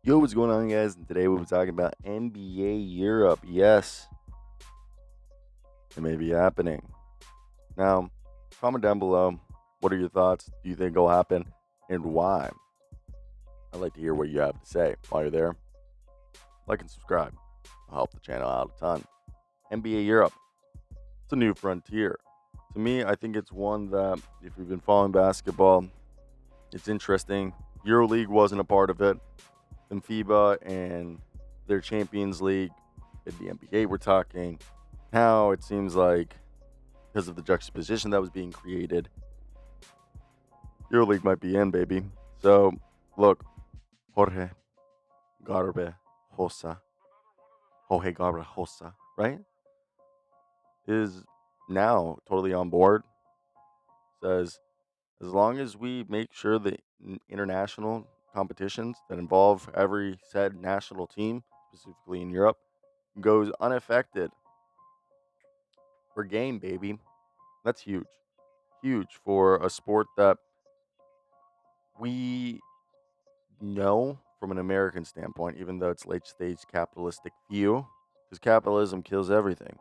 Yo, what's going on, guys? And today we'll be talking about NBA Europe. Yes, it may be happening. Now, comment down below. What are your thoughts? Do you think it'll happen? And why? I'd like to hear what you have to say. While you're there, like and subscribe. It'll help the channel out a ton. NBA Europe. It's a new frontier. To me, I think it's one that, if you've been following basketball, it's interesting. EuroLeague wasn't a part of it. And FIBA and their Champions League in the NBA, we're talking how it seems like, because of the juxtaposition that was being created, EuroLeague might be in, baby. So, look, Jorge Garbajosa, right, is now totally on board. Says, as long as we make sure the international competitions that involve every said national team, specifically in Europe, goes unaffected, we're game, baby. That's huge. Huge for a sport that we know from an American standpoint, even though it's late stage capitalistic view, because capitalism kills everything.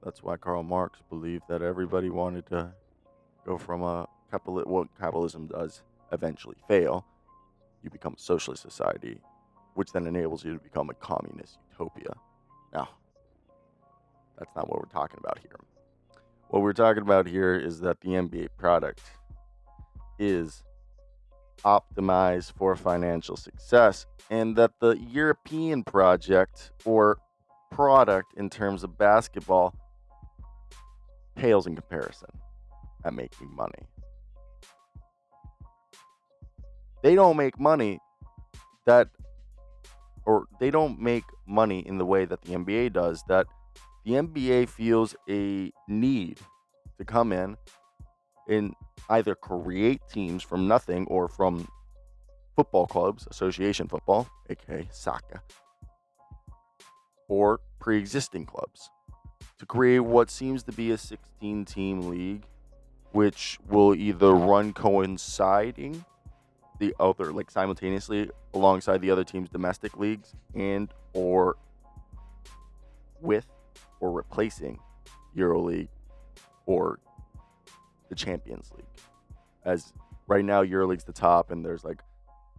That's why Karl Marx believed that everybody wanted to go from what capitalism does eventually fail. You become a socialist society, which then enables you to become a communist utopia. Now, that's not what we're talking about here. What we're talking about here is that the NBA product is optimized for financial success, and that the European project or product in terms of basketball pales in comparison at making money. They don't make money they don't make money in the way that the NBA does, that the NBA feels a need to come in and either create teams from nothing or from football clubs, association football, aka soccer, or pre-existing clubs, to create what seems to be a 16-team league, which will either run coinciding the other, like simultaneously alongside the other team's domestic leagues, and or with or replacing EuroLeague or the Champions League. As right now, EuroLeague's the top, and there's like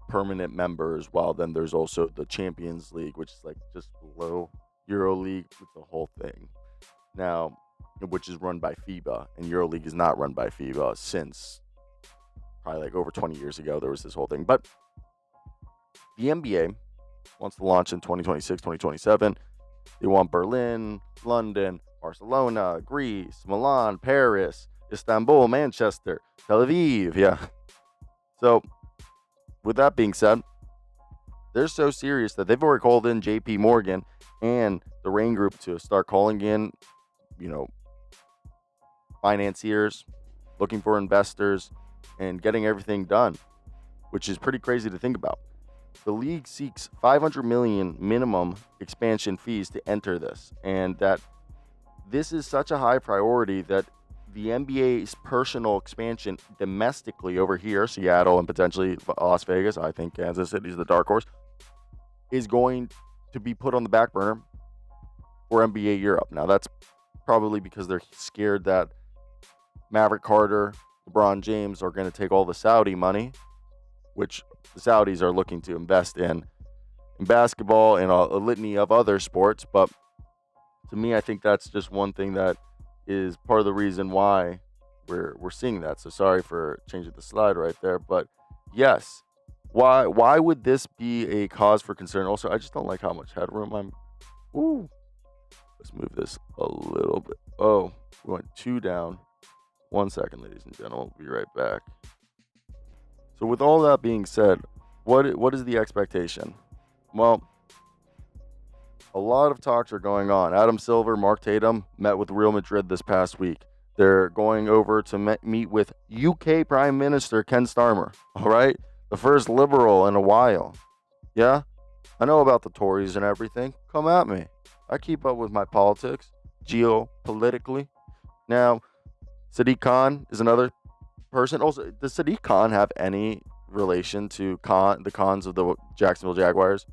permanent members, while then there's also the Champions League, which is like just below EuroLeague with the whole thing. Now, which is run by FIBA, and EuroLeague is not run by FIBA since probably like over 20 years ago. There was this whole thing. But the NBA wants to launch in 2026, 2027. They want Berlin, London, Barcelona, Greece, Milan, Paris, Istanbul, Manchester, Tel Aviv. Yeah. So, with that being said, they're so serious that they've already called in JP Morgan and the Rain Group to start calling in, financiers, looking for investors, and getting everything done, which is pretty crazy to think about. The league seeks $500 million minimum expansion fees to enter this, and that this is such a high priority that the NBA's personal expansion domestically over here, Seattle and potentially Las Vegas, I think Kansas City is the dark horse, is going to be put on the back burner for NBA Europe. Now, that's probably because they're scared that Maverick Carter, LeBron James are going to take all the Saudi money, which the Saudis are looking to invest in basketball and a litany of other sports. But to me, I think that's just one thing that is part of the reason why we're seeing that. So sorry for changing the slide right there. But yes, why would this be a cause for concern? Also, I just don't like how much headroom let's move this a little bit. Oh, we went 2 down. 1 second, ladies and gentlemen. We'll be right back. So with all that being said, what is the expectation? Well, a lot of talks are going on. Adam Silver, Mark Tatum met with Real Madrid this past week. They're going over to meet with UK Prime Minister Ken Starmer. All right? The first liberal in a while. Yeah? I know about the Tories and everything. Come at me. I keep up with my politics, geopolitically. Now, Sadiq Khan is another person. Also, does Sadiq Khan have any relation to the cons of the Jacksonville Jaguars,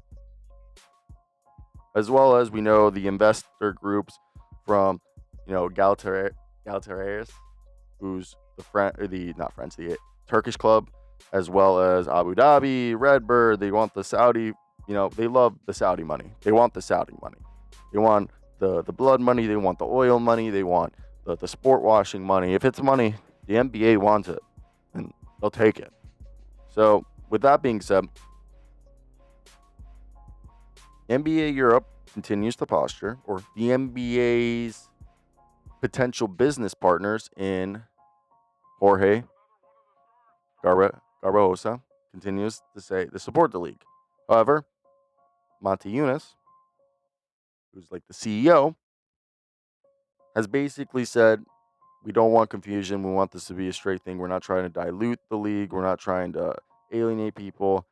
as well as we know the investor groups from, Galatasaray, who's the Turkish club, as well as Abu Dhabi, Redbird. They want the Saudi, they love the Saudi money. They want the Saudi money. They want the blood money. They want the oil money. They want the sport washing money. If it's money, the NBA wants it, and they'll take it. So, with that being said, NBA Europe continues to posture, or the NBA's potential business partners in Jorge Garbajosa continues to say they support the league. However, Monty Yunus, who's like the CEO, has basically said, we don't want confusion. We want this to be a straight thing. We're not trying to dilute the league. We're not trying to alienate people.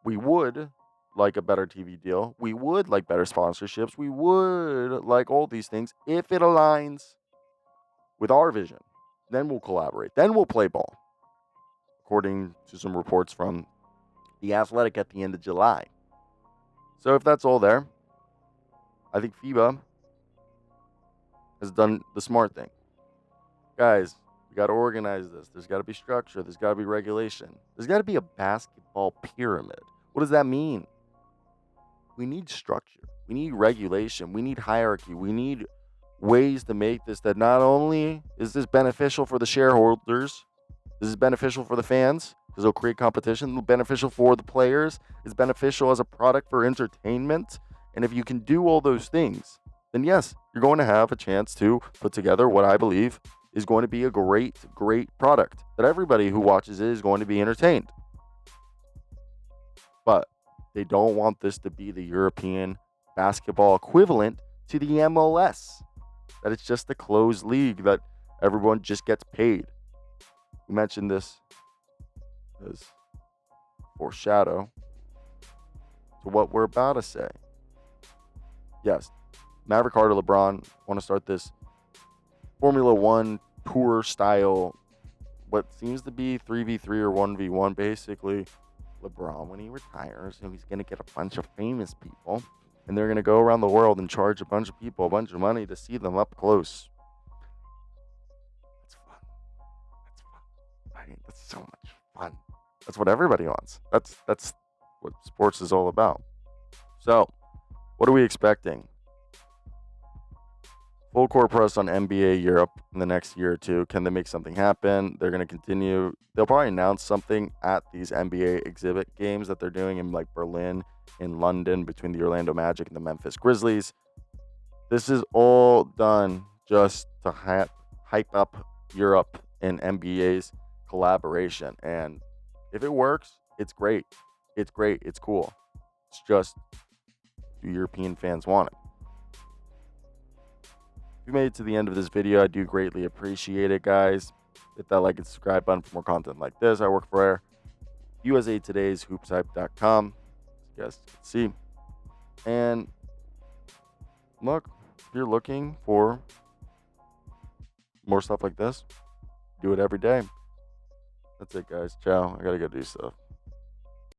We would like a better TV deal. We would like better sponsorships. We would like all these things if it aligns with our vision. Then we'll collaborate. Then we'll play ball. According to some reports from The Athletic at the end of July. So if that's all there, I think FIBA has done the smart thing. Guys, we got to organize this. There's got to be structure. There's got to be regulation. There's got to be a basketball pyramid. What does that mean? We need structure. We need regulation. We need hierarchy. We need ways to make this that not only is this beneficial for the shareholders, this is beneficial for the fans because it'll create competition, it'll beneficial for the players, it's beneficial as a product for entertainment. And if you can do all those things, then yes, you're going to have a chance to put together what I believe is going to be a great, great product that everybody who watches it is going to be entertained. But they don't want this to be the European basketball equivalent to the MLS. That it's just a closed league that everyone just gets paid. We mentioned this as foreshadow to what we're about to say. Yes, Maverick Carter, LeBron want to start this Formula One tour style, what seems to be 3v3 or 1v1, basically. LeBron, when he retires, he's going to get a bunch of famous people, and they're going to go around the world and charge a bunch of people a bunch of money to see them up close. That's fun. That's fun. Right? That's so much fun. That's what everybody wants. That's what sports is all about. So, what are we expecting? Full court press on NBA Europe in the next year or two. Can they make something happen? They're going to continue. They'll probably announce something at these NBA exhibit games that they're doing in like Berlin, in London, between the Orlando Magic and the Memphis Grizzlies. This is all done just to hype up Europe and NBA's collaboration. And if it works, it's great. It's great. It's cool. It's just, do European fans want it? If you made it to the end of this video, I do greatly appreciate it, guys. Hit that like and subscribe button for more content like this. I work for USA Today's hoopshype.com, as you guys can see. And look, if you're looking for more stuff like this, do it every day. That's it, guys. Ciao. I gotta go do stuff.